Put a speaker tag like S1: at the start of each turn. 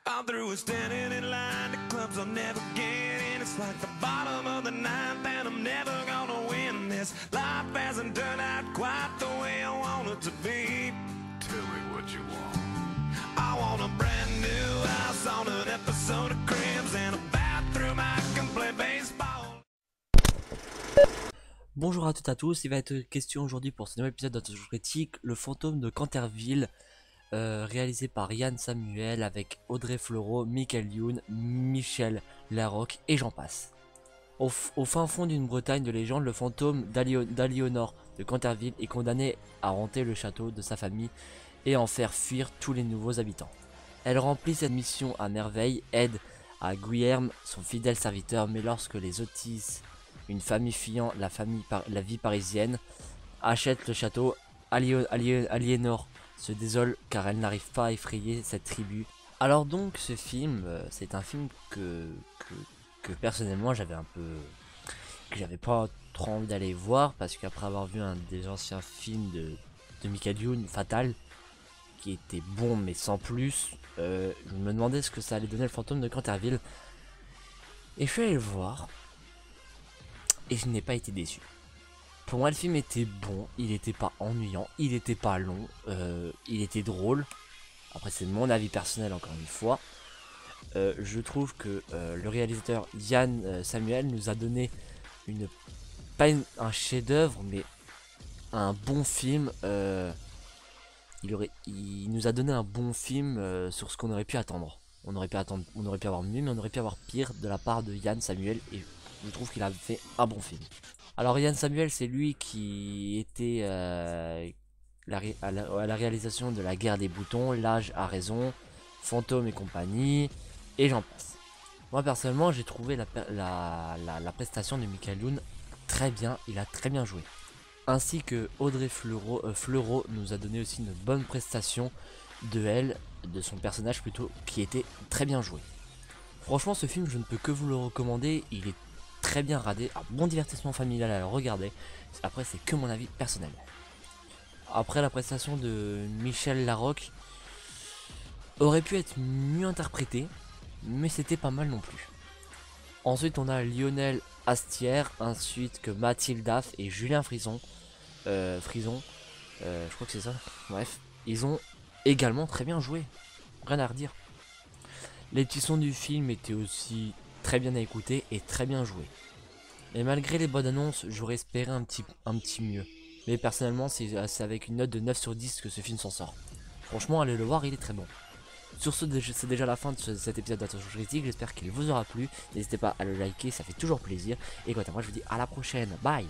S1: I'm through with standing in line, the clubs I'll never get in. It's like the bottom of the ninth and I'm never gonna win this. Life hasn't turned out quite the way I want it to be.
S2: Tell me what you want.
S1: I want a brand new house on an episode of Cribs and a bathroom I can play baseball.
S3: Bonjour à toutes et à tous, il va être question aujourd'hui pour ce nouvel épisode d'Auto-Jeu Critique, le fantôme de Canterville, réalisé par Yann Samuel avec Audrey Fleurot, Michael Youn, Michel Larocque et j'en passe. Au fin fond d'une Bretagne de légende, le fantôme d'Aliénor de Canterville est condamné à hanter le château de sa famille et en faire fuir tous les nouveaux habitants. Elle remplit cette mission à merveille, aide à Guilherme, son fidèle serviteur, mais lorsque les Otis, une famille fuyant la vie parisienne, achète le château, Aliénor se désole car elle n'arrive pas à effrayer cette tribu. Alors donc ce film, c'est un film que personnellement j'avais pas trop envie d'aller voir, parce qu'après avoir vu un des anciens films de Michael Youn, Fatal, qui était bon mais sans plus, je me demandais ce que ça allait donner le fantôme de Canterville. Et je suis allé le voir. Et je n'ai pas été déçu. Pour moi le film était bon, il n'était pas ennuyant, il n'était pas long, il était drôle. Après c'est mon avis personnel encore une fois. Je trouve que le réalisateur Yann Samuel nous a donné pas un chef d'œuvre mais un bon film. Il nous a donné un bon film sur ce qu'on aurait pu attendre. On aurait pu avoir mieux, mais on aurait pu avoir pire de la part de Yann Samuel, et je trouve qu'il a fait un bon film. Alors Yann Samuel, c'est lui qui était à la réalisation de La Guerre des Boutons, L'Âge a raison, Fantôme et compagnie, et j'en passe. Moi personnellement, j'ai trouvé la prestation de Michael Youn très bien, il a très bien joué. Ainsi que Audrey Fleurot nous a donné aussi une bonne prestation de son personnage plutôt, qui était très bien joué. Franchement ce film je ne peux que vous le recommander, il est très bien radé, un bon divertissement familial à le regarder. Après c'est que mon avis personnel. Après la prestation de Michel Larocque aurait pu être mieux interprétée, mais c'était pas mal non plus. Ensuite on a Lionel Astier, ainsi que Mathilde Daff et Julien Frison, je crois que c'est ça, bref, ils ont également très bien joué, rien à redire. Les petits sons du film étaient aussi très bien à écouter et très bien joués. Et malgré les bonnes annonces, j'aurais espéré un petit mieux. Mais personnellement, c'est avec une note de 9 sur 10 que ce film s'en sort. Franchement, allez le voir, il est très bon. Sur ce, c'est déjà la fin de cet épisode d'Auto-Jeu Critique. J'espère qu'il vous aura plu. N'hésitez pas à le liker, ça fait toujours plaisir. Et quant à moi, je vous dis à la prochaine. Bye!